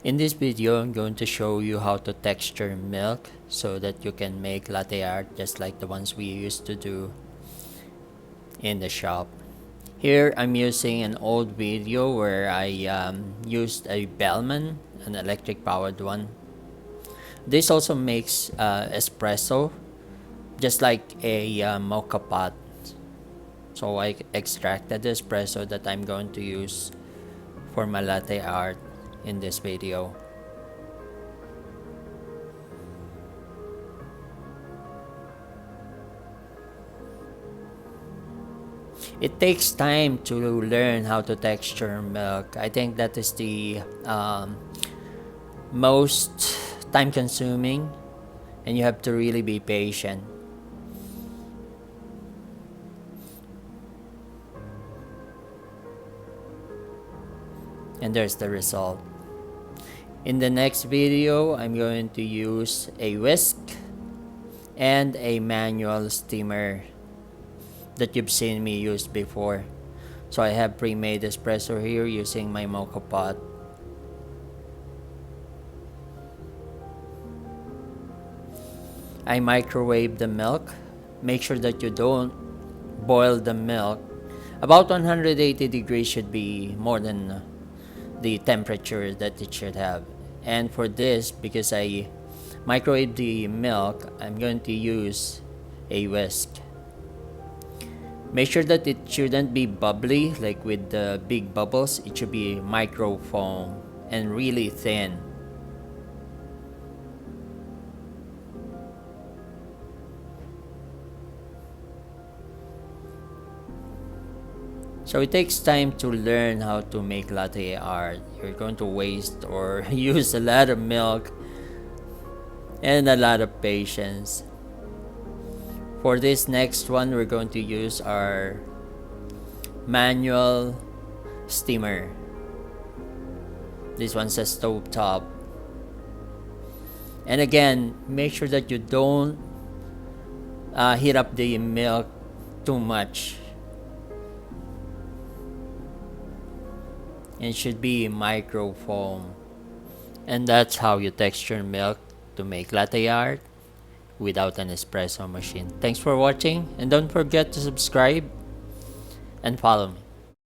In this video, I'm going to show you how to texture milk so that you can make latte art just like the ones we used to do in the shop. Here, I'm using an old video where I used a Bellman, an electric powered one. This also makes espresso just like a mocha pot. So I extracted the espresso that I'm going to use for my latte art in this video. It takes time to learn how to texture milk. I think that is the most time consuming, and you have to really be patient. And there's the result. In the next video, I'm going to use a whisk and a manual steamer that you've seen me use before. So I have pre-made espresso here using my mocha pot. I microwave the milk. Make sure that you don't boil the milk. About 180 degrees should be more than the temperature that it should have. And for this, because I microwave the milk, I'm going to use a whisk. Make sure that it shouldn't be bubbly like with the big bubbles. It should be micro foam and really thin. So it takes time to learn how to make latte art. You're going to waste or use a lot of milk and a lot of patience. For this next one, we're going to use our manual steamer. This one's a stove top. And again, make sure that you don't heat up the milk too much. It should be micro foam. And that's how you texture milk to make latte art without an espresso machine. Thanks for watching, and don't forget to subscribe and follow me.